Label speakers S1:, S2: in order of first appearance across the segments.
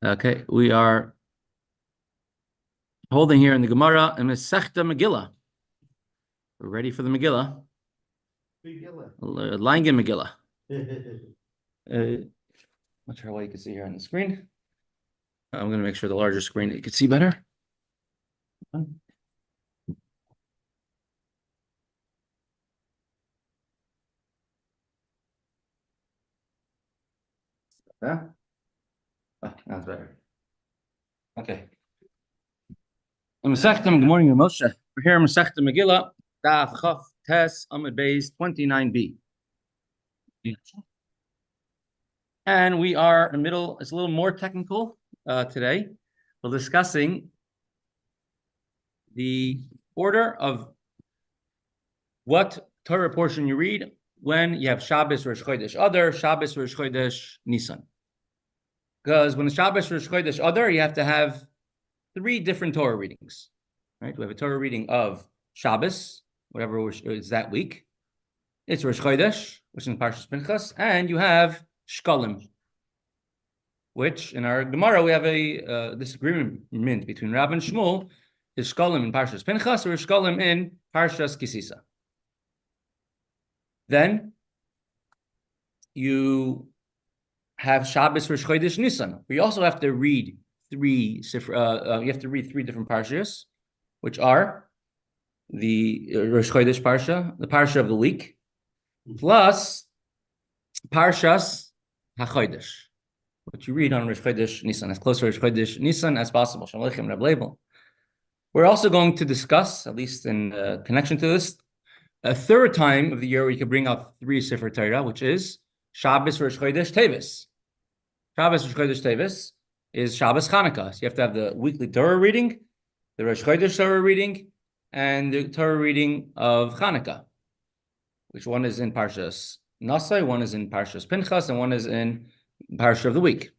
S1: Okay, we are holding here in the Gemara in Mesechta Megillah. We're ready for the Megillah. Langen Megillah. Not sure what you can see here on the screen. I'm going to make sure the larger screen you can see better. Yeah. Oh, that's better. Okay. Mesechta, good morning, Moshe. We're here in Mesechta Megillah, Daf Chaf Tes Amud Beis 29b. And we are in the middle, it's a little more technical today. We're discussing the order of what Torah portion you read when you have Shabbos, Rosh Chodesh Adar, Shabbos, Rosh Chodesh Nisan. Because when the Shabbos, Rosh Chodesh Adar, you have to have 3 different Torah readings. Right? We have a Torah reading of Shabbos, whatever is that week. It's Rosh Chodesh, which is in Parshiyos Pinchas, and you have Shkalim, which in our Gemara we have a disagreement between Rav and Shmuel. Is Shkalim in Parshiyos Pinchas or is Shkalim in Parshiyos Kisisa? Then you have Shabbos Rosh Chodesh Nisan. We also have to read you have to read 3 different Parshiyos, which are the Rosh Chodesh Parsha, the Parsha of the week, plus Parshas HaChodesh, which you read on Rosh Chodesh Nisan, as close to Rosh Chodesh Nisan as possible. Shalom Aleichem, Reb Label. We're also going to discuss, at least in connection to this, a third time of the year we could bring out 3 Sefer Torah, which is Shabbos Rosh Chodesh Tevis. Shabbos Rosh Chodesh Tevis is Shabbos Chanukah. So you have to have the weekly Torah reading, the Rosh Chodesh Torah reading, and the Torah reading of Chanukah, which one is in Parshas Nasai, one is in Parshas Pinchas, and one is in Parsha of the week.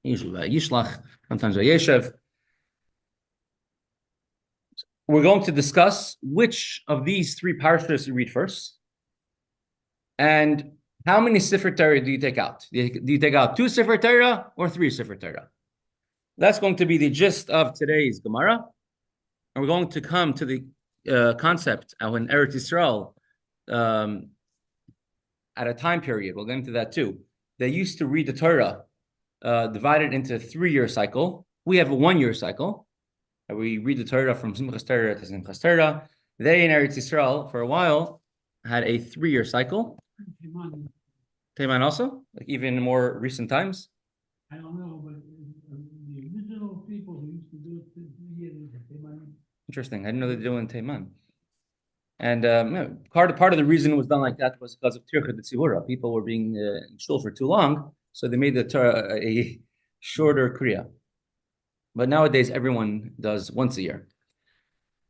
S1: Usually by Yishlach, sometimes by Yeshev. We're going to discuss which of these 3 parshas you read first, and how many Sefer Torah do you take out? Do you take out 2 Sefer Torah or 3 Sefer Torah? That's going to be the gist of today's Gemara, and we're going to come to the concept of in Eretz Yisrael at a time period. We'll get into that too. They used to read the Torah divided into a 3-year cycle. We have a 1-year cycle. We read the Torah from Simchas Torah to Simchas Torah. They in Eretz Yisrael for a while had a 3-year cycle. Teiman also, like even in more recent times.
S2: I don't know, but the original people who used to do it 3 years in Teiman.
S1: Interesting. I didn't know they do it in Teiman. And part of the reason it was done like that was because of Tircha de Tzivura. People were being in shul for too long, so they made the Torah a shorter kriya. But nowadays, everyone does once a year.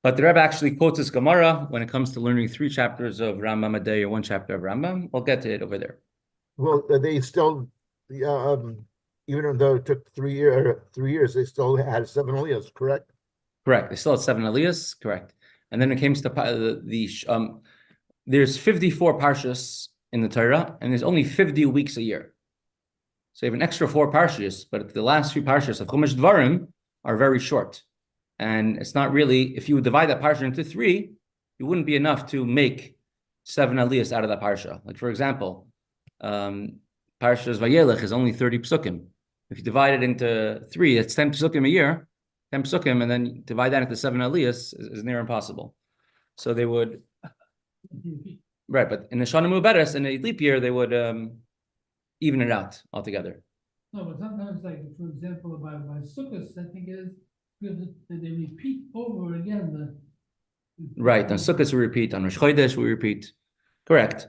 S1: But the Rebbe actually quotes this Gemara when it comes to learning 3 chapters of Rambam a day or 1 chapter of Rambam. We'll get to it over there.
S3: Well, they still, even though it took 3 years, they still had 7 aliyahs, correct?
S1: Correct. They still had 7 aliyahs, correct. And then it came to there's 54 parshas in the Torah, and there's only 50 weeks a year. So you have an extra 4 parshas, but the last 3 parshas of Chumash Dvarim are very short. And it's not really, if you would divide that parsha into 3, it wouldn't be enough to make 7 aliyahs out of that parsha. Like, for example, Parshas Vayelech is only 30 psukim. If you divide it into 3, it's 10 psukim a year, 10 psukim, and then divide that into 7 aliyahs is near impossible. So they would, right, but in the Shana Muberes, in a leap year, they would even it out altogether.
S2: No, but sometimes, like, for example, by Sukkot, I think is because they repeat over again.
S1: Right, on Sukkot we repeat, on Rosh Chodesh we repeat. Correct.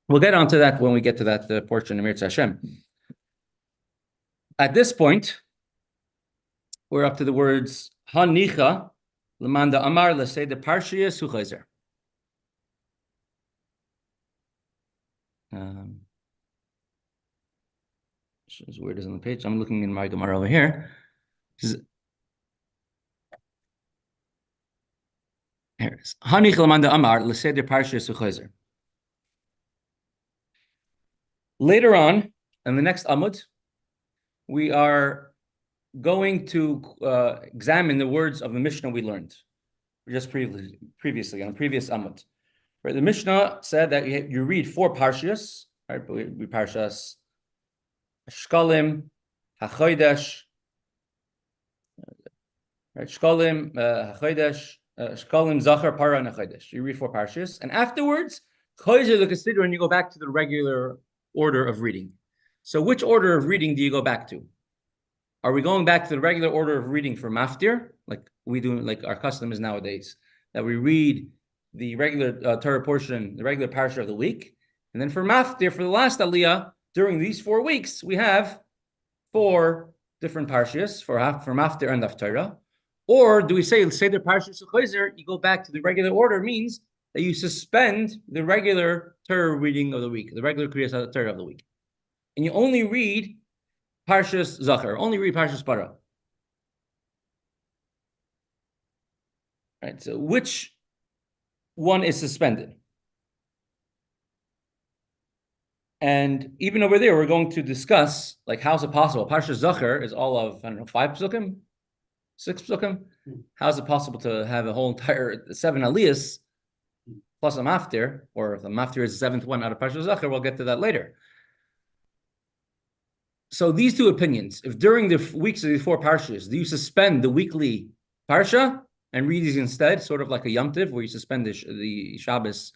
S1: We'll get onto that when we get to that portion of Mirz Hashem. At this point, we're up to the words Hanicha Lemanda Amar Lesei de Parshiyos Huchayzer. As weird as on the page. I'm looking in my Gemara over here. Here it is. Hanich Lamanda Amar L'Seder Parshiyos Huchayzer. Later on, in the next Amud, we are going to examine the words of the Mishnah we learned just previously on a previous Amud. Right, the Mishnah said that you read 4 Parshiyos, right? We Parshas Shkalim, HaChodesh, right? Shkalim, HaChodesh, Shkalim, Zachar, Para, and HaChodesh. You read 4 Parshiyos, and afterwards, Chodesh the consider, and you go back to the regular order of reading. So, which order of reading do you go back to? Are we going back to the regular order of reading for Maftir, like we do, like our custom is nowadays, that we read the regular Torah portion, the regular parsha of the week, and then for Maftir, for the last Aliyah, during these 4 weeks, we have 4 different parshas for Maftir and Haftorah? Or do we say the Parshas Chayzer, you go back to the regular order, means that you suspend the regular Torah reading of the week, the regular Kriyas Torah of the week, and you only read Parshas Zachar, only read Parshas Para. Right, so which one is suspended? And even over there, we're going to discuss, like, how's it possible? Parshas Zachar is all of, 5 psukim? 6 psukim? How's it possible to have a whole entire 7 aliyahs plus a maftir, or if the maftir is the 7th one out of Parshas Zachar, we'll get to that later. So these 2 opinions, if during the weeks of the 4 parshas, do you suspend the weekly parsha and read these instead, sort of like a Yom Tiv, where you suspend the Shabbos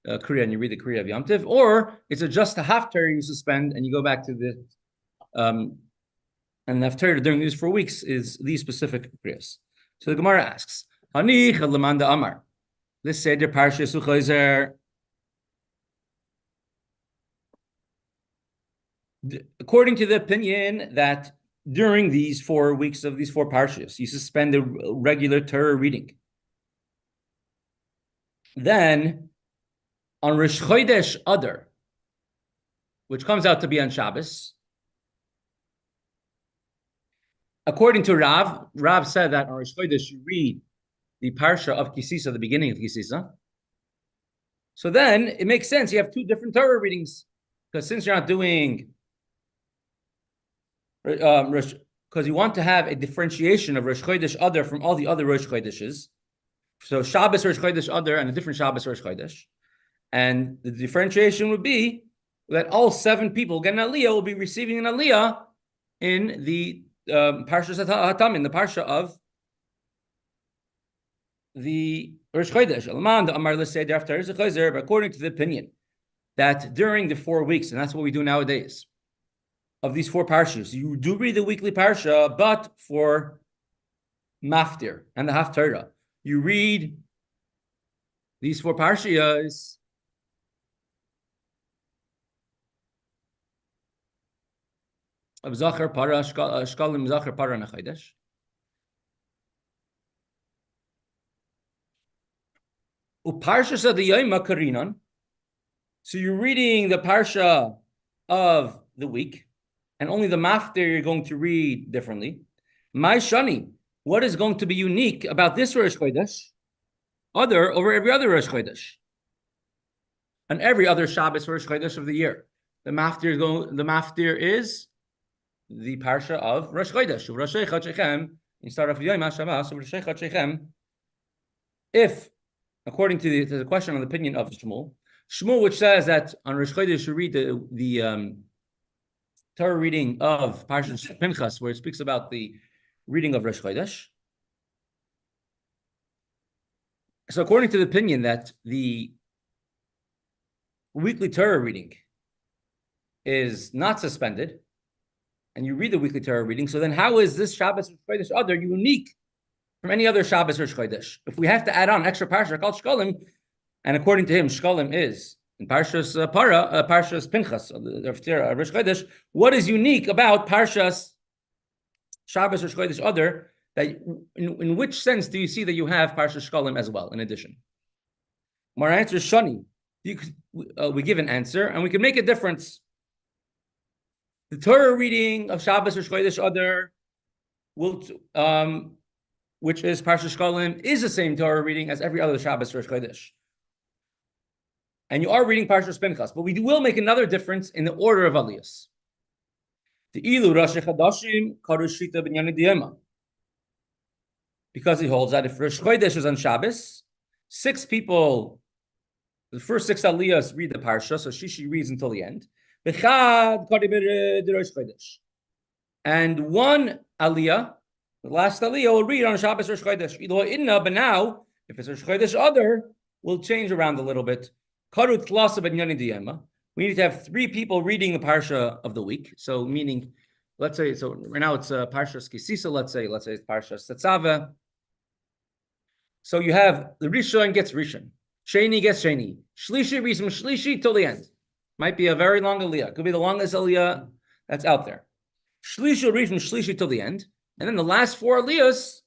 S1: Kriya and you read the Kriya of Yom Tiv, or is it just a Haftorah you suspend and you go back to the and the Haftorah during these 4 weeks is these specific Kriyas. So the Gemara asks, Hani Chalamanda Amar, let's say the Parshiyos Uchayzer. According to the opinion that during these 4 weeks of these 4 parshas, you suspend the regular Torah reading, then on Rosh Chodesh Adar, which comes out to be on Shabbos, according to Rav said that on Rosh Chodesh you read the parsha of Kisisa, the beginning of Kisisa. So then it makes sense you have 2 different Torah readings, because since you're not doing because you want to have a differentiation of Rosh Chodesh Adar from all the other Rosh Chodeshes. So Shabbos Rosh Chodesh Adar and a different Shabbos Rosh Chodesh. And the differentiation would be that all 7 people get an aliyah will be receiving an aliyah in the Parshas Hatam, in the parsha of the Rosh Chodesh. But according to the opinion that during the 4 weeks, and that's what we do nowadays, of these 4 parshas, you do read the weekly parsha, but for Maftir and the Haftorah, you read these 4 parshas of Zachar, Para, Shkalim, Zachar, Para, and Chodesh. Uparshas of the Yom Karinan. So you're reading the parsha of the week, and only the maftir you're going to read differently. My shani, what is going to be unique about this Rosh Chodesh, other over every other Rosh Chodesh, and every other Shabbos Rosh Chodesh of the year? The maftir is the parsha of Rosh Chodesh. You start off with Yom HaShabbos. If, according to the question on the opinion of Shmuel, which says that on Rosh Chodesh you read the Torah reading of Parshas Pinchas, where it speaks about the reading of Rosh Chodesh. So according to the opinion that the weekly Torah reading is not suspended, and you read the weekly Torah reading, so then how is this Shabbos Rosh Chodesh Adar unique from any other Shabbos Rosh Chodesh? If we have to add on extra parsha called Shkalim, and according to him, Shkalim is in Parshas Parshas Pinchas, Rosh Chodesh, what is unique about Parshas Shabbos Rosh Chodesh Adar? That in which sense do you see that you have Parshas Shkalim as well? In addition, my answer is Shani. We give an answer, and we can make a difference. The Torah reading of Shabbos Rosh Chodesh Adar which is Parshas Shkalim, is the same Torah reading as every other Shabbos Rosh Chodesh. And you are reading Parshas Pinchas, but we will make another difference in the order of Aliyos. The ilu Rosh Chadashim karushita b'nyani diyema. Because he holds that if Rosh Chodesh is on Shabbos, 6 people, the first 6 aliyahs read the parsha, so she reads until the end. And one aliyah, the last aliyah, will read on Shabbos Rosh Chodesh. But now, if it's Rosh Chodesh other, we'll change around a little bit. We need to have 3 people reading the parsha of the week. So meaning, let's say, so right now it's Parshiyos Kisisa, let's say it's Parshiyos Tetzaveh. So you have the Rishon gets Rishon, Sheni gets Sheni, Shlishi reads from Shlishi till the end. Might be a very long aliyah. Could be the longest aliyah that's out there. Shlishi will read from Shlishi till the end, and then the last 4 aliyahs,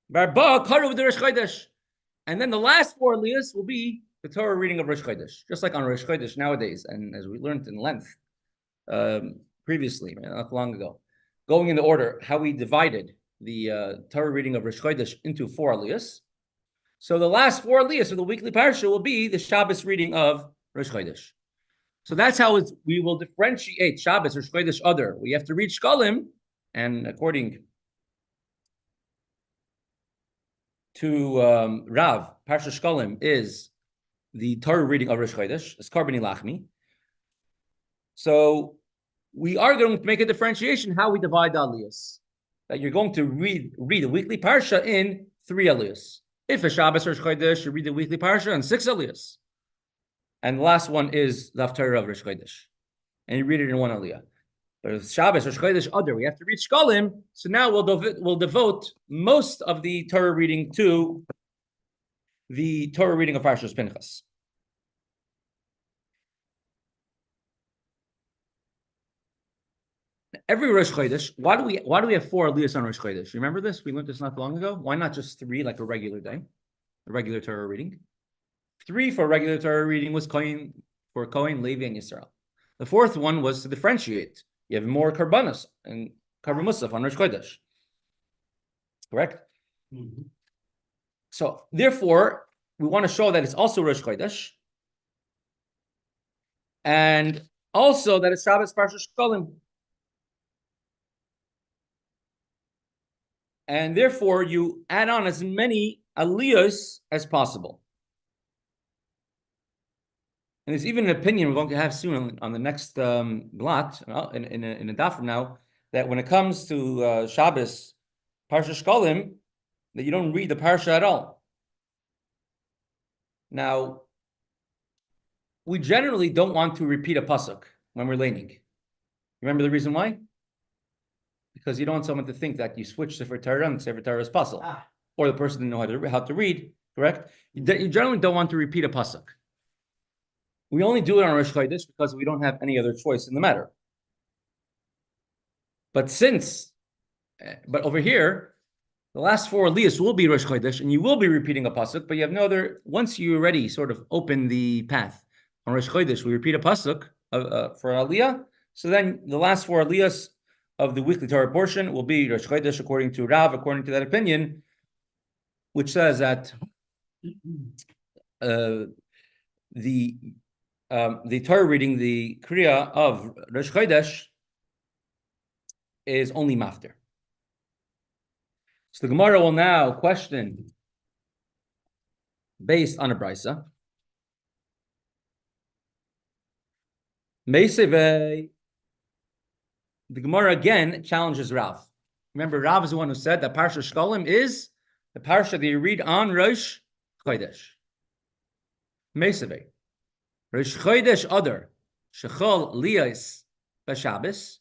S1: Barba Karu with the Rosh Chodesh, and then the last 4 aliyahs will be the Torah reading of Rosh Chodesh, just like on Rosh Chodesh nowadays, and as we learned in length previously, not long ago, going in the order how we divided the Torah reading of Rosh Chodesh into 4 aliyahs. So the last 4 aliyahs of the weekly parsha will be the Shabbos reading of Rosh Chodesh. So that's how we will differentiate Shabbos or Chodesh other. We have to read Shkalim, and according to Rav, Parsha Shkalim is the Torah reading of Rosh Chodesh. It's Karbani Lachmi. So we are going to make a differentiation how we divide the aliyahs. That you're going to read the weekly parsha in 3 aliyahs. If a Shabbos or Chodesh, you read the weekly parsha in 6 aliyahs. And the last one is the Haftorah of Rosh Chodesh. And you read it in 1 aliyah. But if Shabbos or Chodesh other, we have to read Shkalim. So now we'll devote most of the Torah reading to the Torah reading of Parshas Pinchas. Every Rosh Chodesh, why do we have 4 aliyahs on Rosh Chodesh? Remember this? We learned this not long ago. Why not just 3 like a regular day, a regular Torah reading? 3 for regular Torah reading was Kohen, Levi, and Yisrael. The 4th one was to differentiate. You have more karbanos and karban musaf on Rosh Chodesh. Correct? Mm-hmm. So therefore, we want to show that it's also Rosh Chodesh, and also that it's Shabbos Parsha Shkalim. And therefore, you add on as many aliyahs as possible. And there's even an opinion we're going to have soon on the next blot, in a daf from now, that when it comes to Shabbos, Parsha Shkalim, that you don't read the Parsha at all. Now, we generally don't want to repeat a pasuk when we're laning. Remember the reason why? Because you don't want someone to think that you switch Sefer Torah and Sefer Torah is puzzle, or the person didn't know how to read. Correct? You generally don't want to repeat a pasuk. We only do it on Rosh Chodesh because we don't have any other choice in the matter. But over here, the last 4 aliyahs will be Rosh Chodesh, and you will be repeating a pasuk, but you have no other. Once you already sort of open the path on Rosh Chodesh, we repeat a pasuk for aliyah. So then the last 4 aliyahs of the weekly Torah portion will be Rosh Chodesh, according to Rav, according to that opinion, which says that the Torah reading, the Kriya of Rosh Chodesh, is only mafter. So the Gemara will now question, based on a brisa, Meisevei. The Gemara again challenges Rav. Remember, Rav is the one who said that Parsha Shkalim is the Parsha that you read on Rosh Chodesh. Meisevei. Rosh Chodesh Adar, Shechol Liyas B'Shabbos,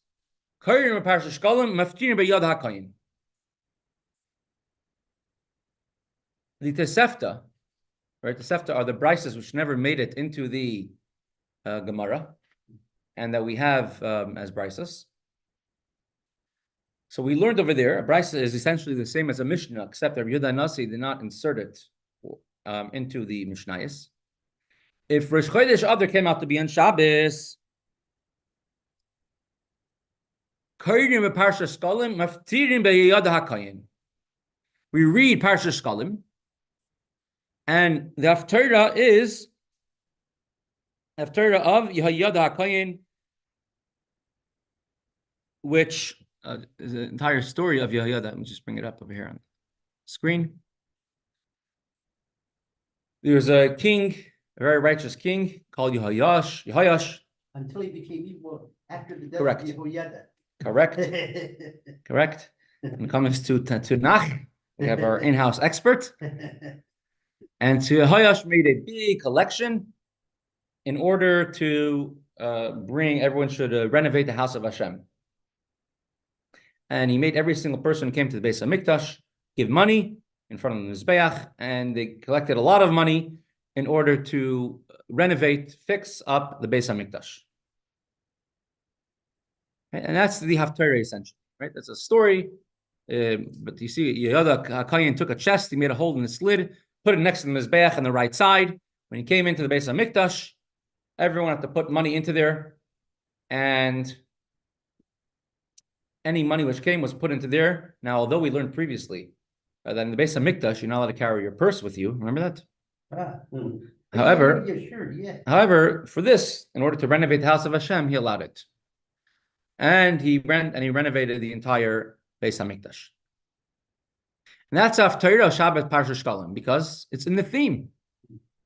S1: Korin Parsha Shkalim, Maftirin Yodah HaKoyin. The Tosefta, right? Tosefta are the brises which never made it into the Gemara, and that we have as brises. So we learned over there, a brisa is essentially the same as a Mishnah, except that Yodah Nasi did not insert it into the Mishnayos. If Rosh Chodesh Adar came out to be on Shabbos, Korin Parsha Shkalim, Maftirin Yodah HaKoyin. We read Parsha Shkalim, and the Haftorah is Haftorah of Yodah HaKoyin, which is the entire story of Yodah. Let me just bring it up over here on the screen. There was a king, a very righteous king called Yehoyash.
S4: Until he became evil after the death
S1: Correct.
S4: of Yehoiada.
S1: Correct. Correct. When it comes to Tanakh, we have our in-house expert. And Yehoyash made a big collection in order to everyone should renovate the house of Hashem. And he made every single person who came to the Beis HaMikdash give money in front of the Mizbeach, and they collected a lot of money in order to renovate, fix up the Beis HaMikdash. And that's the Haftorah, essentially, right? That's a story. But you see, Yodah Kayin took a chest, he made a hole in the lid, put it next to the Mizbeach on the right side. When he came into the Beis HaMikdash, everyone had to put money into there, and any money which came was put into there. Now, although we learned previously that in the Beis HaMikdash, you're not allowed to carry your purse with you. Remember that? However, however, for this, in order to renovate the house of Hashem, he allowed it. And he renovated the entire Beis HaMikdash. And that's Haftorah Shabbos Parsha Shkalim, because it's in the theme.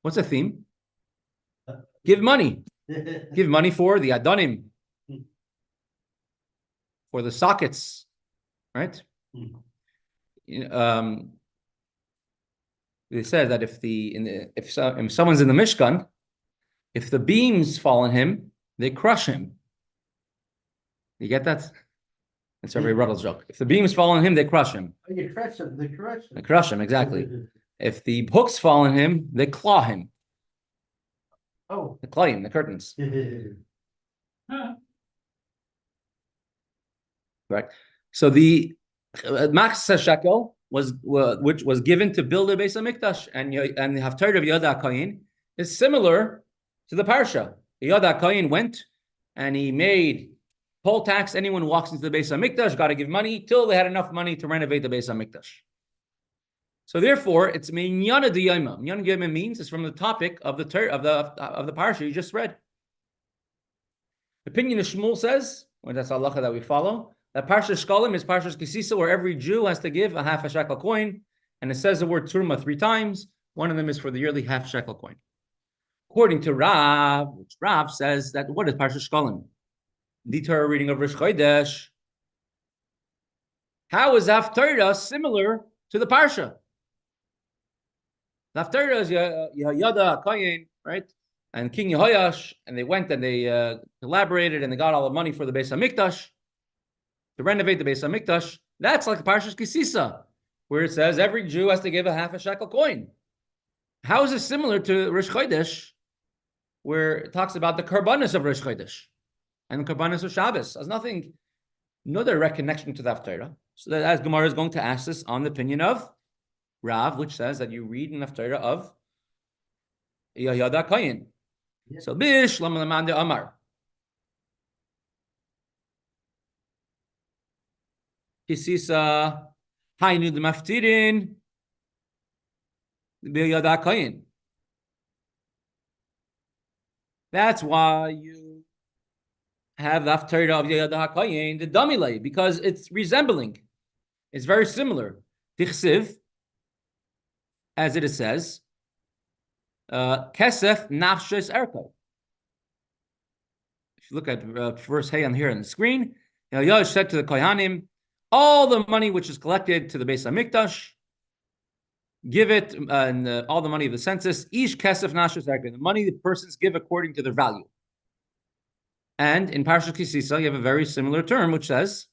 S1: What's the theme? Give money. Give money for the Adonim, for the sockets, right? They said that if someone's in the Mishkan, if the beams fall on him, they crush him. You get that? That's Rabbi Ruddle's joke. If the beams fall on him, they crush him.
S4: You crush him. They crush him.
S1: They crush him, exactly. If the hooks fall on him, they claw him.
S4: Oh.
S1: They claw him, the curtains. Right. So the Machzeh shekel which was given to build the Beis HaMikdash, and the Haftorah of Yodah Kayin is similar to the Parsha. Yodah Kayin went and he made poll tax. Anyone who walks into the Beis HaMikdash got to give money till they had enough money to renovate the Beis HaMikdash. So therefore, it's minyana d'yoma. Minyana d'yoma means it's from the topic of the Parsha you just read. The opinion of Shmuel says, well, that's halacha that we follow, that Parsha Shkalim is Parsha Kisisa, where every Jew has to give a half a shekel coin, and it says the word Turma 3 times. One of them is for the yearly half shekel coin. According to Rav, which Rav says that what is Parsha Shkalim? The Torah reading of Rosh Chodesh. How is Haftorah similar to the Parsha? The Haftorah is Yodah Kayin, right? And King Yehoyash, and they went and they collaborated and they got all the money for the Beis HaMikdash to renovate the Beis HaMikdash. That's like Parshas Kisisa, where it says every Jew has to give a half a shekel coin. How is it similar to Rosh Chodesh, where it talks about the karbanos of Rosh Chodesh and the karbanos of Shabbos? There's no direct connection to the Haftorah. So that as Gemara is going to ask this on the opinion of Rav, which says that you read in the Haftorah of Yodah Kayin. So Bish Lamanamanda Amar. Kisisa Hainu the Maftirin Yodah Kayin. That's why you have the Haftorah of Yodah Kayin, the Damilei, because it's resembling. It's very similar. Tichsiv, as it says, Kesef Nafshes Erko. If you look at verse Hey on here on the screen, Yosh said to the Kohanim, all the money which is collected to the Beis HaMikdash, give it, and all the money of the census, Ish Kesef Nafshes Erko, the money the persons give according to their value. And in Parshas Kisisa, you have a very similar term which says,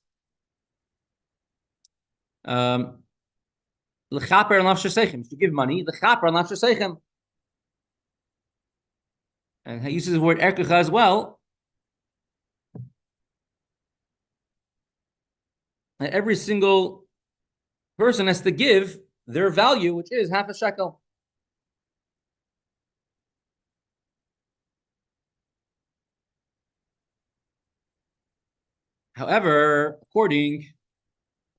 S1: L'chaper Nafshes Seichem, to give money, L'chaper Nafshes Seichem. And he uses the word erkecha as well. And every single person has to give their value, which is half a shekel. However,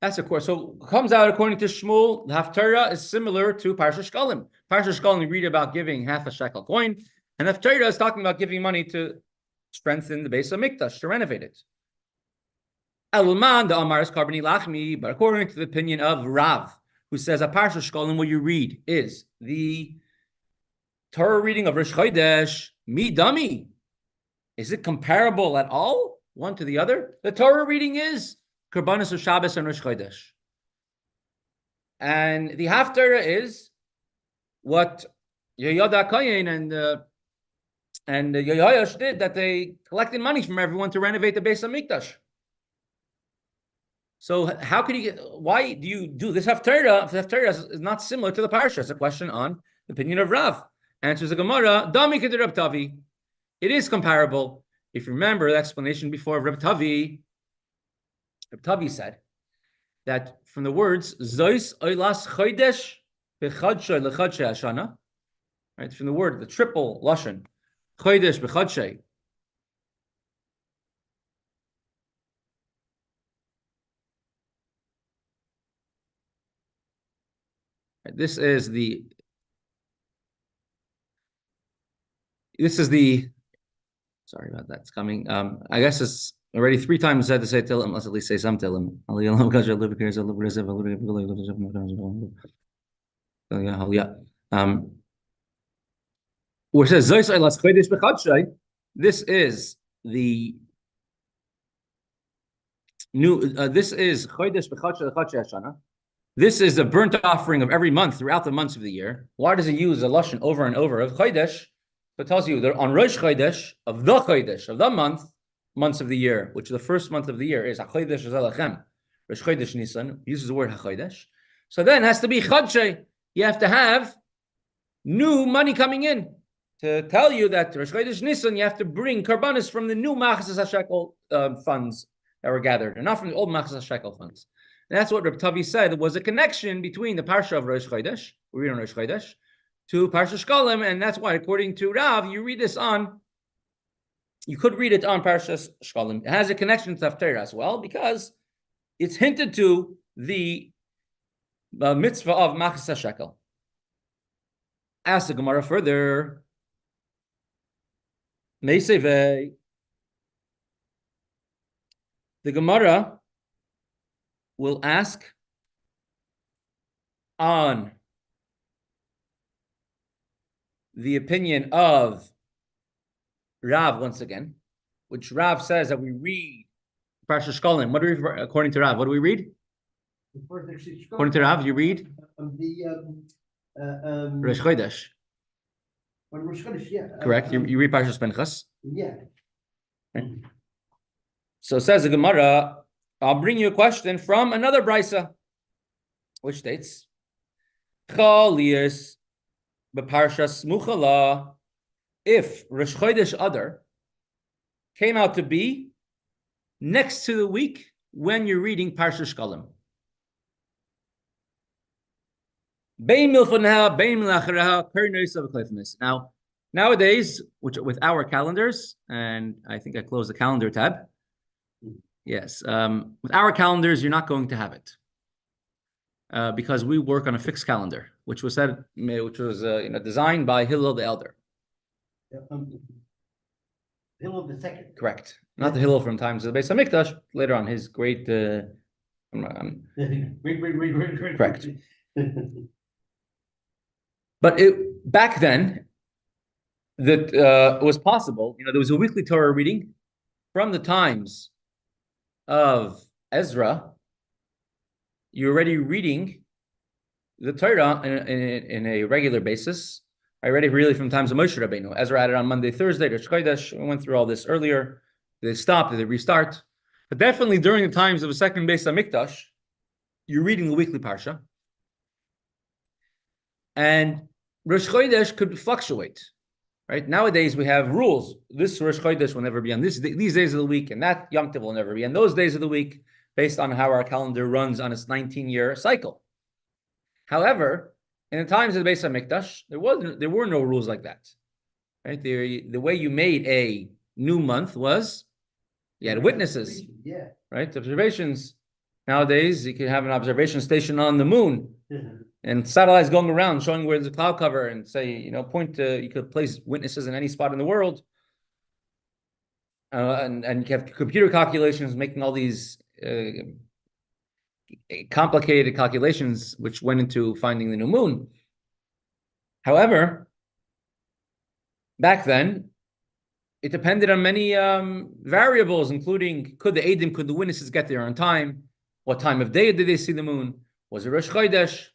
S1: that's of course, so it comes out according to Shmuel, the Haftorah is similar to Parsha Shkalim. Parsha Shkalim, we read about giving half a shekel coin. And the Haftorah is talking about giving money to strengthen the Beis HaMikdash, to renovate it. Aluman the Amar is Karbani Lachmi, but according to the opinion of Rav, who says a Parsha Shkolim, what you read is the Torah reading of Rosh Chodesh, mi dami. Is it comparable at all, one to the other? The Torah reading is Karbanos of Shabbos and Rosh Chodesh. And the Haftorah is what Yodah Kohen and Yodah did, that they collected money from everyone to renovate the Beis Hamikdash. So how could you? Why do you do this Haftorah? Haftorah is not similar to the Parsha. It's a question on the opinion of Rav. Answers the Gemara, Dami K'der Reb Tavi. It is comparable. If you remember the explanation before of Reb Tavi said that from the words Zois Oilas Chodesh B'Chadshay L'Chadshay Hashana, right? From the word, the triple lashon Chodesh B'Chadshay. This is the sorry about that. It's coming. I guess it's already 3 times said to say Tillim. Let's at least say some Tillim. Where it says this is the new. This is Chodesh B'Chadshay L'Chadshay Hashana. This is a burnt offering of every month throughout the months of the year. Why does he use a lashon over and over of Chodesh? It tells you that on Rosh Chodesh of the months of the year, which the first month of the year is HaChodesh Zalachem, Rosh Chodesh Nisan, uses the word HaChodesh. So then it has to be Chadshay. You have to have new money coming in to tell you that Rosh Chodesh Nisan, you have to bring karbanis from the new Machzas HaShekel funds that were gathered, and not from the old Machzas HaShekel funds. And that's what Reb Tavi said was a connection between the Parsha of Rosh Chodesh, we read on Rosh Chodesh, to Parsha Shkolim, and that's why, according to Rav, you could read it on Parsha Shkolim. It has a connection to Haftorah as well, because it's hinted to the mitzvah of Machzas HaShekel. Ask the Gemara further. Meisevei. The Gemara will ask on the opinion of Rav once again, which Rav says that we read Parsha Shkolim. What do we, according to Rav, what do we read? According to Rav, you read Rosh Chodesh.
S4: Rosh Chodesh, yeah.
S1: Correct. You read Parshas Pinchas.
S4: Yeah.
S1: Right. So says the Gemara, I'll bring you a question from another brisa, which states, Chalias b'Parshas Muchala, if Rosh Chodesh Adar came out to be next to the week when you're reading Parshas Shkolim. Now, nowadays, with our calendars, and I think I closed the calendar tab. Yes, with our calendars, you're not going to have it because we work on a fixed calendar, which was designed by Hillel the Elder.
S4: Hillel the Second.
S1: Correct, not the Hillel from times of the Beis Hamikdash. Later on, his great. Correct. But back then, that it was possible. There was a weekly Torah reading from the times of Ezra. You're already reading the Torah in a regular basis. I read it really from times of Moshe Rabbeinu. Ezra added on Monday, Thursday, Rosh Chodesh. We went through all this earlier. Did they stop? Did they restart? But definitely during the times of the second Beis Hamikdash, you're reading the weekly Parsha. And Rosh Chodesh could fluctuate. Right? Nowadays, we have rules. This Rosh Chodesh will never be on these days of the week, and that Yom Tov will never be on those days of the week, based on how our calendar runs on its 19-year cycle. However, in the times of the Beis Hamikdash, there were no rules like that. Right? The way you made a new month was you had witnesses.
S4: Yeah.
S1: Right? Observations. Nowadays, you can have an observation station on the moon. And satellites going around showing where there's a cloud cover and say, point to, you could place witnesses in any spot in the world. And you have computer calculations making all these complicated calculations which went into finding the new moon. However, back then, it depended on many variables, including could the witnesses get there on time? What time of day did they see the moon? Was it Rosh Chodesh?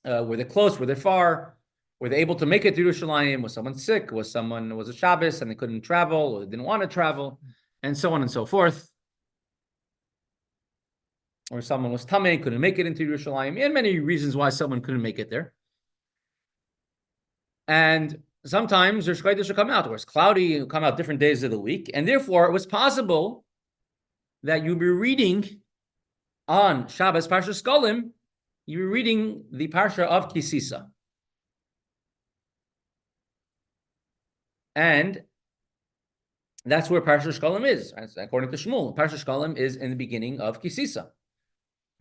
S1: Were they close? Were they far? Were they able to make it to Yerushalayim? Was someone sick? Was a Shabbos and they couldn't travel or they didn't want to travel? And so on and so forth. Or someone was tamei, couldn't make it into Yerushalayim, and many reasons why someone couldn't make it there. And sometimes Rosh Chodesh will come out, or it's cloudy, it'll come out different days of the week, and therefore it was possible that you'll be reading on Shabbos Parshas Shkolim, you'll be reading the Parsha of Kisisa. And that's where Parshas Shkolim is, according to Shmuel. Parshas Shkolim is in the beginning of Kisisa.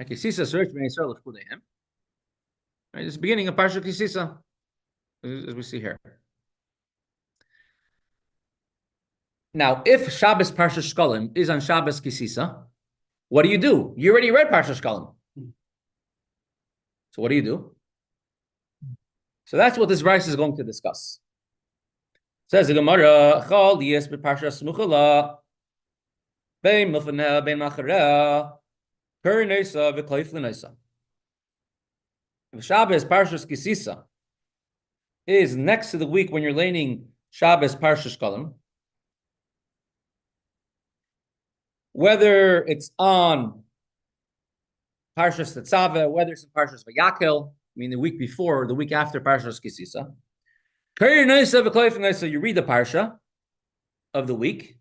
S1: Kisisa search Bnei Yisrael l'fkudehem. Right, it's the beginning of Parsha Kisisa, as we see here. Now, if Shabbos Parshas Shkolim is on Shabbos Kisisa, what do? You already read Parshas Shkolim. So what do? So that's what this verse is going to discuss. Says the Gemara, Chol yes b'Parshas Smuchala, bein milfaneh bein machareh. If Shabbos Parshas Kisisa is next to the week when you're laning Shabbos Parshas Shkolim, whether it's on Parshas Tetzaveh, whether it's in Parshas Vayakel, I mean the week before or the week after Parshas Kisisa, you read the Parsha of the week,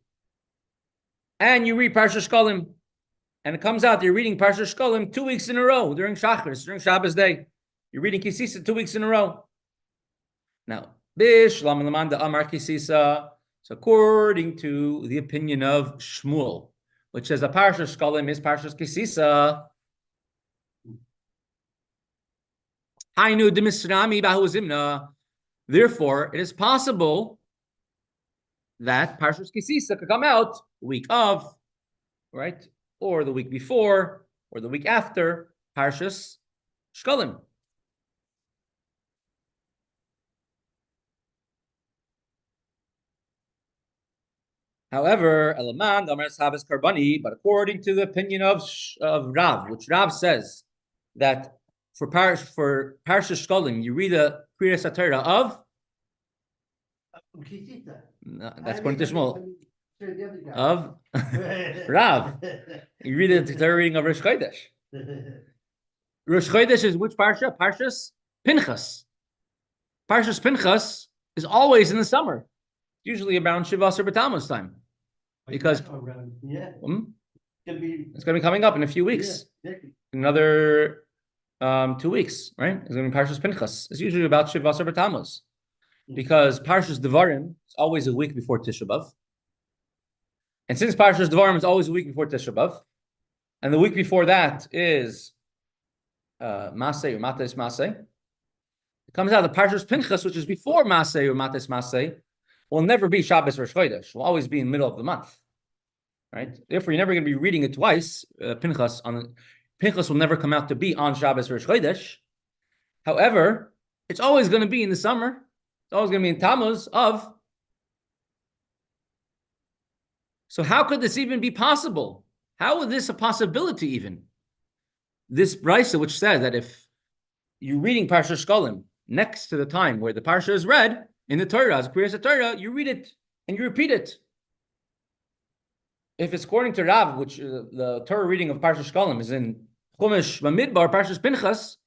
S1: and you read Parshas Shkolim. And it comes out, you're reading Parshas Shkolim 2 weeks in a row during Shachris, during Shabbos day. You're reading Kisisa 2 weeks in a row. Now, Bishlam Lamanda Amar Kisisa. So according to the opinion of Shmuel, which says the Parshas Shkolim is Parshas Kisisa. Hainu Demisrami Bahu Zimna. Therefore, it is possible that Parshas Kisisa could come out the week of, right? Or the week before, or the week after Parshas Shkolim. However, Elaman Amar Shabbos Karbani, but according to the opinion of Rav, which Rav says that for Parshas Shkolim, you read the Kriyas HaTorah of. No, that's according to Shmuel. Of Rav. You read the reading of Rosh Chodesh. Rosh Chodesh is which Parsha? Parshas Pinchas. Parshas Pinchas is always in the summer. Usually around Shivas or B'Tammuz time. Because it's going to be coming up in a few weeks. Another 2 weeks, right? It's going to be Parshas Pinchas. It's usually about Shivas or B'Tammuz. Because Parshas Devarim is always a week before Tisha B'Av. And since Parshas Devarim is always a week before Tisha B'Av, and the week before that is Maseh or Mates Maseh, it comes out the Parshas Pinchas, which is before Maseh or Mates Maseh, will never be Shabbos Rosh Chodesh. Will always be in the middle of the month, right? Therefore, you're never going to be reading it twice. Pinchas will never come out to be on Shabbos Rosh Chodesh. However, it's always going to be in the summer. It's always going to be in Tammuz of. So how could this even be possible? How is this a possibility even? This brisa, which says that if you're reading Parshas Shkolim next to the time where the Parsha is read in the Torah, as Kriyas HaTorah, you read it and you repeat it. If it's according to Rav, which the Torah reading of Parshas Shkolim is in Chumash Bamidbar, Parshas Pinchas,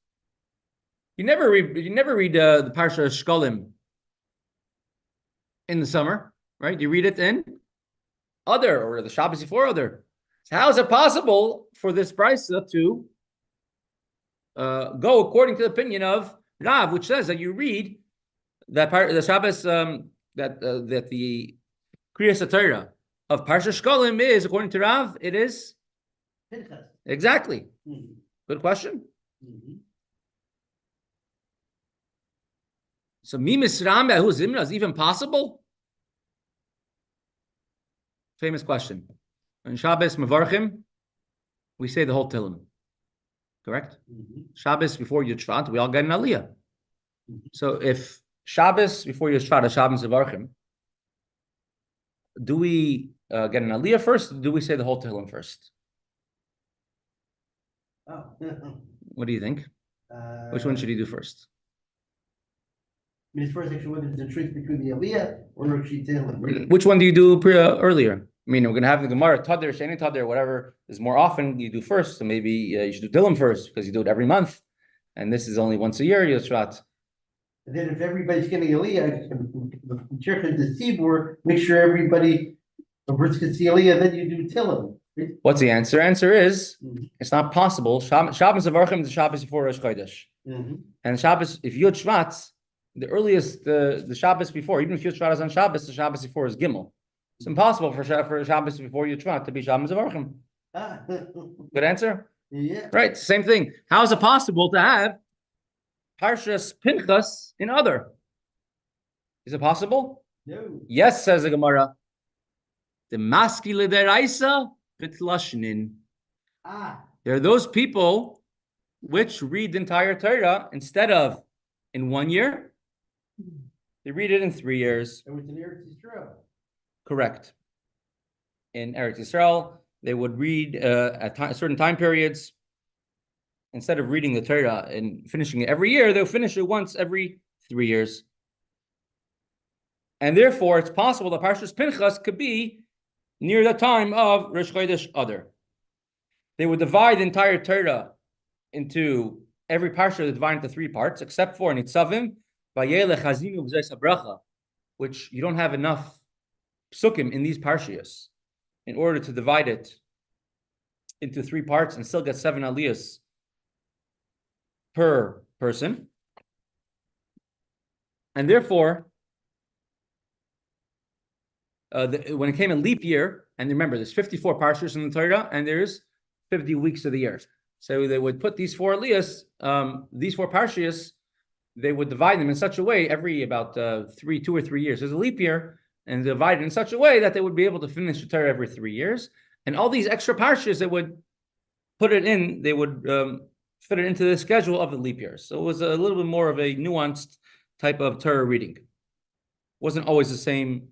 S1: you never read the Parshas Shkolim in the summer, right? You read it in other, or the Shabbos before other. So how is it possible for this brisa to go according to the opinion of Rav, which says that you read that the Shabbos that the Kriyas HaTorah of Parshas Shkolim is, according to Rav, it is
S4: Pinchas.
S1: Exactly.
S4: Mm-hmm.
S1: Good question.
S4: Mm-hmm.
S1: So Mimis Rambeh who Zimra is even possible? Famous question. In Shabbos Mevarchim, we say the whole Tehillim. Correct?
S4: Mhm.
S1: Shabbos before Yud Shvat, we all get an Aliyah.
S4: Mhm.
S1: So if Shabbos before Yud Shvat is Shabbos Zevarchim, do we get an Aliyah first, or do we say the whole Tehillim first?
S4: Oh.
S1: What do you think? Which one should he do first?
S4: I mean, as far as actually whether there's a choice between the Aliyah or Rosh Hashanah.
S1: Which one do you do earlier? I mean, we're going to have the Gemara, Tadir, Sheni Tadir, whatever is more often you do first. So maybe you should do Tehillim first because you do it every month. And this is only once a year, Yud Shvat.
S4: And then if everybody's getting Aliyah, the Tzibur, make sure everybody, a person can see Aliyah, then you do Tehillim.
S1: What's the answer? Answer is,
S4: Mhm.
S1: it's not possible. Shabbos Zevarchim is the Shabbos before Rosh Chodesh.
S4: Mhm.
S1: And Shabbos, if Yud Shvat, the earliest, the Shabbos before, even if Yud Shvat is on Shabbos, the Shabbos before is Gimel. It's impossible for Shabbos before Yud Shvat to be Shabbos Zevarchim.
S4: Ah.
S1: Good answer?
S4: Yeah.
S1: Right, same thing. How is it possible to have Parshas Pinchas in other? Is it possible?
S4: No.
S1: Yes, says the Gemara. The maskile deraisa bitlashnin.
S4: Ah.
S1: There are those people which read the entire Torah instead of in 1 year, they read it in 3 years.
S4: It was an Eretz Yisrael.
S1: Correct. In Eretz Yisrael, they would read at certain time periods. Instead of reading the Torah and finishing it every year, they'll finish it once every 3 years. And therefore, it's possible that Parshas Pinchas could be near the time of Rosh Chodesh Adar. They would divide the entire Torah into every parsha, they divide into 3 parts, except for Nitzavim, Vayelech Hazinu V'Zayis HaBracha, which you don't have enough psukim in these Parshiyos in order to divide it into 3 parts and still get 7 aliyahs per person. And therefore, when it came in leap year, and remember, there's 54 parshas in the Torah, and there's 50 weeks of the year. So they would put these 4 aliyahs, these 4 parshas, they would divide them in such a way every about 2 or 3 years. There's a leap year, and divide it in such a way that they would be able to finish the Torah every 3 years. And all these extra parshas, they would put it in, they would fit it into the schedule of the leap years. So it was a little bit more of a nuanced type of Torah reading. It wasn't always the same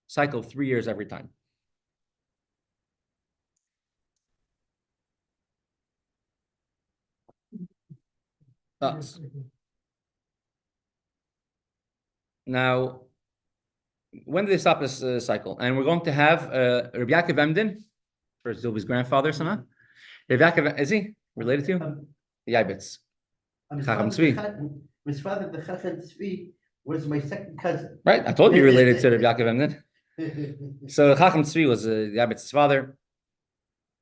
S1: cycle of 3 years every time. Now, when did they stop this cycle? And we're going to have Rabbi Yaakov Emden, for Zilbi's grandfather, Sana. Rabbi Yaakov, is he related to you? Yaibitz. Chacham Tzvi.
S4: His father, the Chacham Tzvi, was my second cousin.
S1: Right, I told you related to Rabbi Yaakov Emden. So Chacham Tzvi was Yaibitz's father.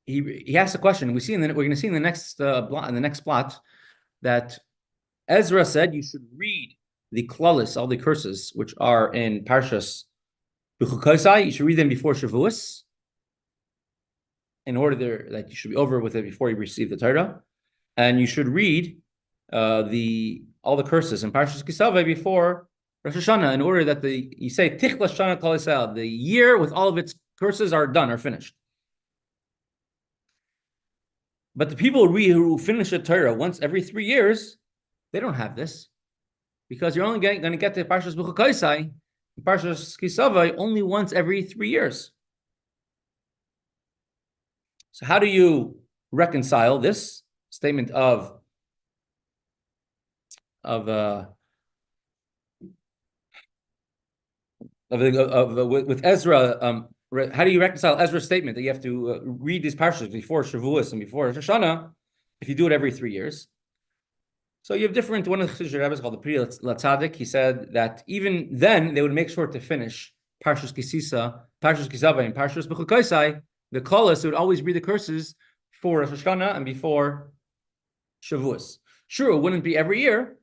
S1: He asked a question. We're going to see in the next plot that Ezra said you should read the klalis, all the curses which are in Parshas B'chukosai. You should read them before Shavuos, in order that you should be over with it before you receive the Torah, and you should read all the curses in Parshas Kisaveh before Rosh Hashanah, in order that you say Tichlas Shana Kol Yisrael, the year with all of its curses are finished. But the people who finish the Torah once every 3 years, they don't have this, because you're only going to get to Parshas B'chukosai, Parshas Kisaveh only once every 3 years. So how do you reconcile this statement with Ezra? How do you reconcile Ezra's statement that you have to read these parshas before Shavuos and before Rosh Hashanah if you do it every 3 years? So you have one of the Rebbes called the Pri Latzadik. He said that even then they would make sure to finish Parshas Kisaveh, and Parshas B'chukosai. The Kollel would always read the curses for Rosh Hashanah and before Shavuos. Sure, it wouldn't be every year,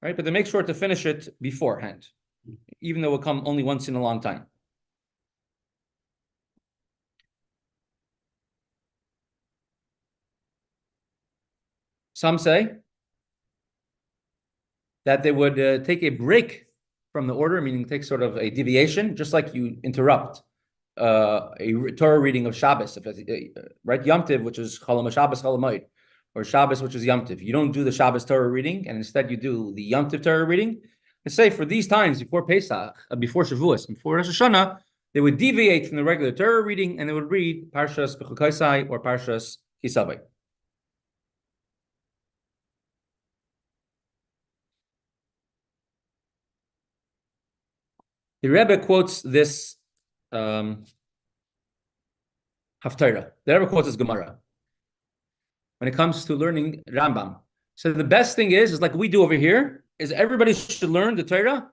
S1: right? But they make sure to finish it beforehand, even though it will come only once in a long time. Some say that they would take a break from the order, meaning take sort of a deviation, just like you interrupt a Torah reading of Shabbos, right? Yom Tiv, which is Chol Shabbos Chol Hamoed, or Shabbos, which is Yom Tiv. You don't do the Shabbos Torah reading, and instead you do the Yom Tiv Torah reading. And say for these times before Pesach, before Shavuos, before Rosh Hashanah, they would deviate from the regular Torah reading, and they would read Parshas B'chukaisai or Parshas Kisavai. The Rebbe quotes this Haftorah. The Rebbe quotes this Gemara when it comes to learning Rambam. So the best thing is like we do over here, is everybody should learn the Torah,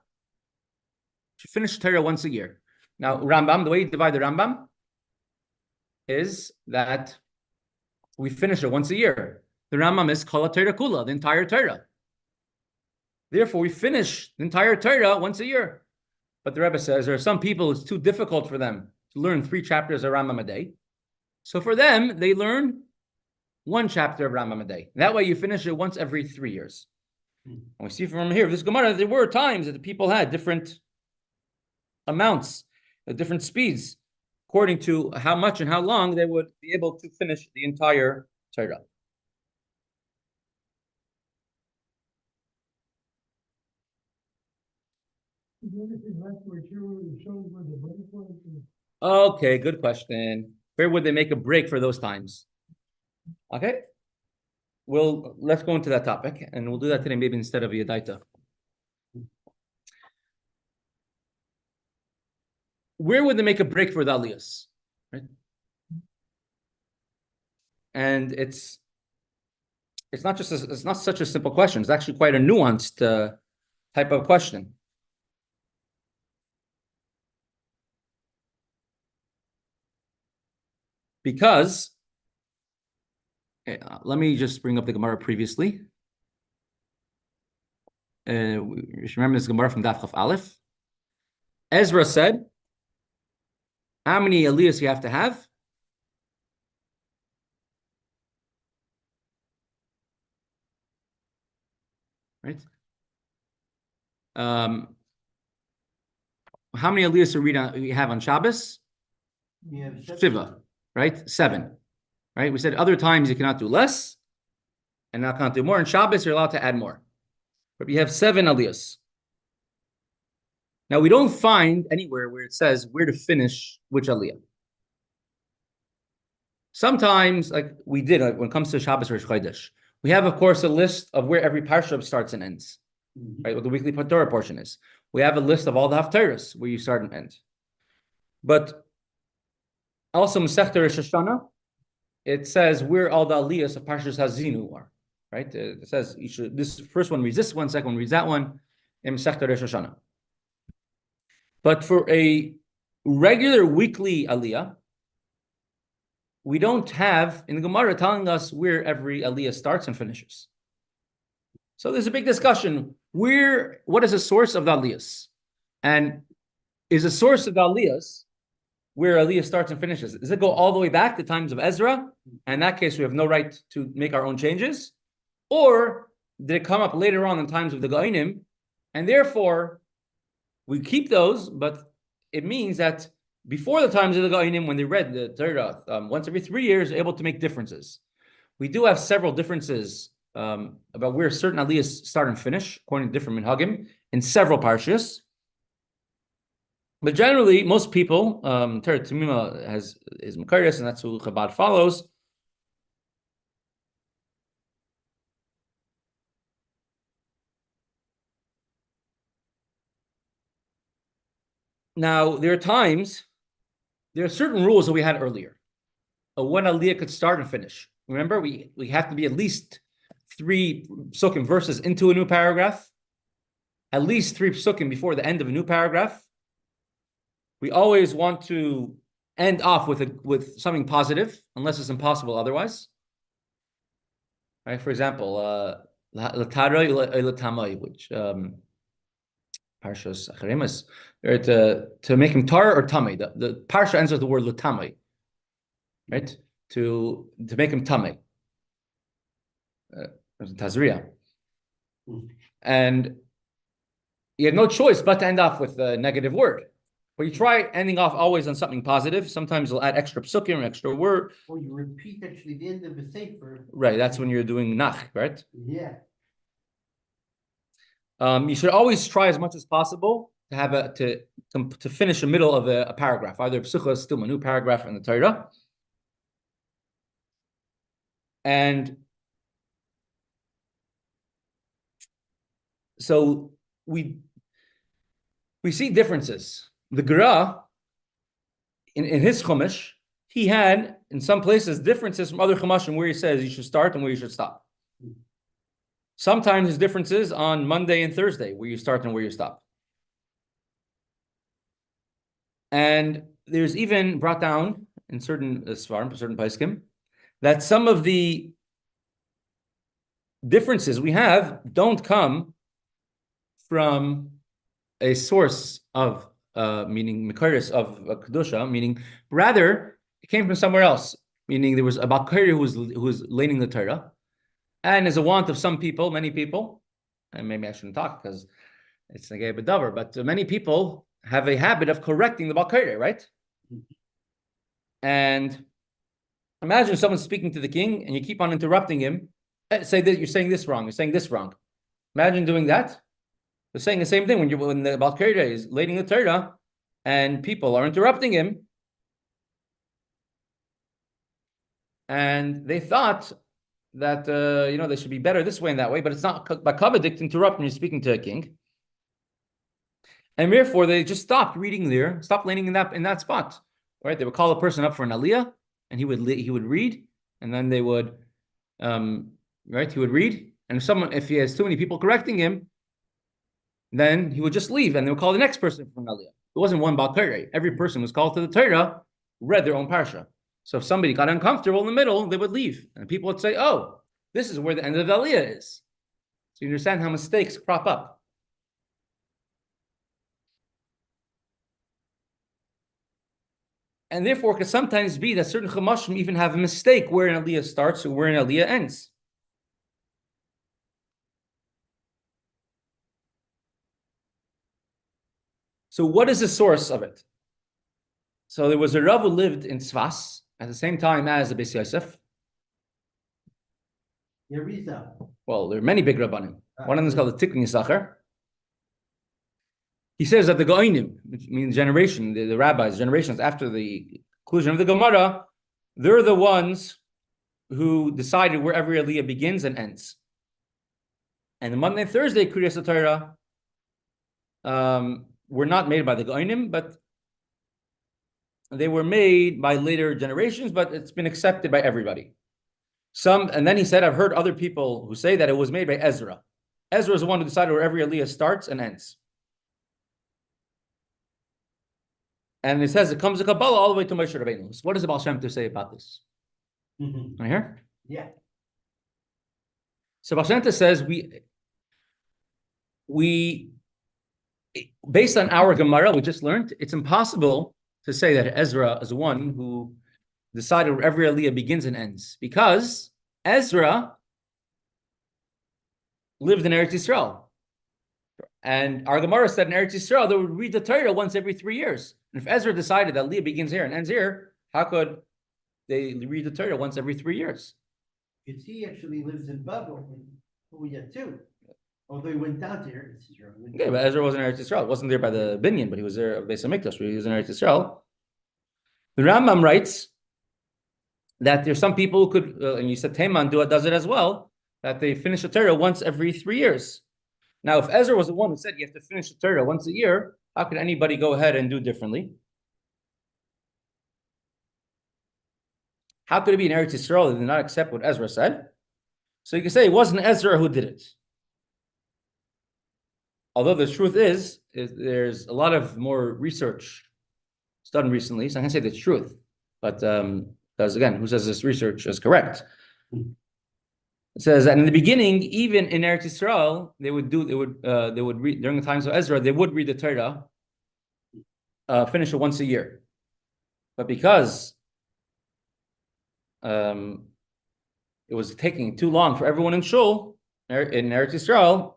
S1: should finish the Torah once a year. Now, Rambam, the way you divide the Rambam is that we finish it once a year. The Rambam is Kol Torah Kula, the entire Torah. Therefore, we finish the entire Torah once a year. But the Rebbe says there are some people it's too difficult for them to learn 3 chapters of Rambam a day. So for them, they learn 1 chapter of Rambam a day. That way you finish it once every 3 years. And we see from here, this Gemara, there were times that the people had different amounts, different speeds, according to how much and how long they would be able to finish the entire Torah. Okay, good question. Where would they make a break for those times? Okay. Let's go into that topic, and we'll do that today, maybe instead of Yadaita. Where would they make a break for the aliyahs? Right? And it's not such a simple question. It's actually quite a nuanced type of question. Because let me just bring up the Gemara previously. You should remember this Gemara from Daf Chaf Aleph. Ezra said, how many aliyahs you have to have? Right? How many aliyahs we have on Shabbos? Shiva, right? 7. Right? We said other times you cannot do less and not cannot do more. In Shabbos, you're allowed to add more. But we have 7 aliyahs. Now, we don't find anywhere where it says where to finish which aliyah. Sometimes, like we did when it comes to Shabbos or Rosh Chodesh, we have, of course, a list of where every parsha starts and ends, right? What the weekly Torah portion is. We have a list of all the Haftorahs where you start and end. But also, Mesechta Rosh Hashanah, it says where all the aliyahs of Parshas Hazinu are, right? It says this first one reads this one, second one reads that one in Mesechta Rosh Hashanah. But for a regular weekly aliyah, we don't have in the Gemara telling us where every aliyah starts and finishes. So there's a big discussion. What is the source of the aliyahs? And is the source of the aliyahs where aliyah starts and finishes? Does it go all the way back to times of Ezra? And in that case, we have no right to make our own changes. Or did it come up later on in times of the Ga'inim? And therefore, we keep those, but it means that before the times of the Ga'inim, when they read the Torah once every 3 years, able to make differences. We do have several differences about where certain aliyahs start and finish, according to different minhagim, in several Parshiyos. But generally, most people, Torah Tumima is Makarius, and that's who Chabad follows. Now, there are certain rules that we had earlier of when aliyah could start and finish. Remember, we have to be at least 3 psukim verses into a new paragraph, at least 3 psukim before the end of a new paragraph. We always want to end off with something positive, unless it's impossible otherwise. Right? For example, which Parshiyos Acharimas, or to make him tar or tamei. The parsha ends with the word latamei, right? To make him tamei. Tazria. And you have no choice but to end off with a negative word. But you try ending off always on something positive. Sometimes you'll add extra psukim, extra word.
S4: Or you repeat actually the end of the sefer.
S1: Right, that's when you're doing nach, right?
S4: Yeah.
S1: You should always try as much as possible to have to finish the middle of a paragraph, either psucha, still a new paragraph in the Torah. And so we see differences. The Gra, in his chumash, he had in some places differences from other chumashim where he says you should start and where you should stop. Sometimes there's differences on Monday and Thursday where you start and where you stop. And there's even brought down in certain svarim, certain paiskim, that some of the differences we have don't come from a source of meaning Mekaris of Kedusha, meaning rather it came from somewhere else, meaning there was a Bakari who was learning the Torah, and as a want of some people, many people, and maybe I shouldn't talk because it's a bedavar, but many people have a habit of correcting the Bakari, right? And imagine someone speaking to the king and you keep on interrupting him. Say that you're saying this wrong, you're saying this wrong. Imagine doing that. They're saying the same thing when the Balkari is leading the Torah and people are interrupting him. And they thought that they should be better this way and that way, but it's not Bakavadik to interrupt when you're speaking to a king. And therefore they just stopped reading there, stopped leaning in that spot. Right? They would call a person up for an aliyah, and he would read, and then they would he would read, and if he has too many people correcting him, then he would just leave, and they would call the next person from Aliyah. It wasn't one Balkari. Every person was called to the Torah, read their own parsha. So if somebody got uncomfortable in the middle, they would leave, and people would say, "Oh, this is where the end of the Aliyah is." So you understand how mistakes crop up. And therefore, it could sometimes be that certain chumashim even have a mistake where an Aliyah starts or where an Aliyah ends. So what is the source of it? So there was a Rav who lived in Tzfas at the same time as the Beis Yosef.
S4: Yeriza.
S1: Well, there are many big Rabbanim. One of them is called the Tikkun Yisachar. He says that the Goinim, which means generation, the rabbis, generations after the conclusion of the Gemara, they're the ones who decided where every Aliyah begins and ends. And the Monday and Thursday Kriyas Torah were not made by the Goinim, but they were made by later generations, but it's been accepted by everybody. And then he said, I've heard other people who say that it was made by Ezra. Ezra is the one who decided where every Aliyah starts and ends. And it says it comes to Kabbalah all the way to Moshe Rabbeinu. So what does the Baal Shem Tov say about this?
S4: Mm-hmm.
S1: Right here?
S4: Yeah.
S1: So Baal Shem Tov says we based on our Gemara we just learned, it's impossible to say that Ezra is the one who decided where every Aliyah begins and ends, because Ezra lived in Eretz Yisrael. And our Gemara said in Eretz Yisrael they would read the Torah once every 3 years. And if Ezra decided that Aliyah begins here and ends here, how could they read the Torah once every 3 years?
S4: Because he actually lives in Babel, who we had too. Although he went down to Eretz Yisrael.
S1: Okay, but Ezra wasn't in Eretz Yisrael. He wasn't there by the Binyan, but he was there at Beis HaMikdash, where he was in Eretz Yisrael. The Rambam writes that there's some people who could, and you said Teman does it as well, that they finish the Torah once every 3 years. Now, if Ezra was the one who said you have to finish the Torah once a year, how could anybody go ahead and do differently? How could it be in Eretz Yisrael that did not accept what Ezra said? So you can say it wasn't Ezra who did it. Although the truth is there's a lot of more research done recently, so I can't say the truth. But because again, who says this research is correct? It says that in the beginning, even in Eretz Yisrael, they would read during the times of Ezra, they would read the Torah, finish it once a year. But because it was taking too long for everyone in Shul in Eretz Yisrael,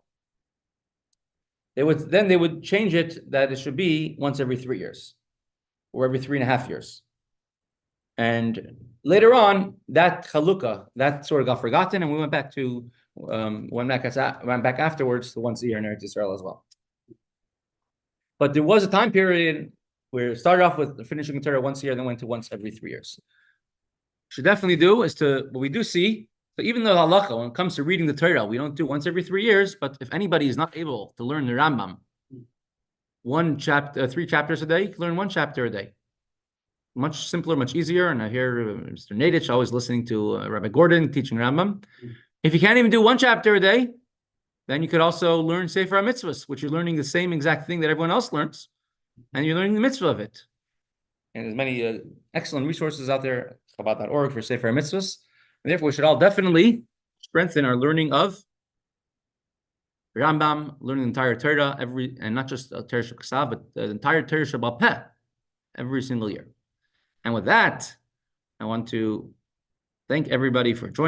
S1: they would change it that it should be once every 3 years or every 3.5 years. And later on, that chalukah, that sort of got forgotten, and we went back afterwards to once a year in Eretz Yisrael as well. But there was a time period where it started off with finishing the Torah once a year, then went to once every 3 years. Should definitely do is what we do see. So even though halacha, when it comes to reading the Torah, we don't do once every 3 years. But if anybody is not able to learn the Rambam, 3 chapters a day, you can learn 1 chapter a day. Much simpler, much easier. And I hear Mr. Nadich always listening to Rabbi Gordon teaching Rambam. If you can't even do 1 chapter a day, then you could also learn Sefer HaMitzvahs, which you're learning the same exact thing that everyone else learns, and you're learning the mitzvah of it. And there's many excellent resources out there, Chabad.org for Sefer HaMitzvahs. And therefore, we should all definitely strengthen our learning of Rambam, learning the entire Torah and not just the Torah Sheb'Ksav, but the entire Torah Sheb'al Peh every single year. And with that, I want to thank everybody for joining.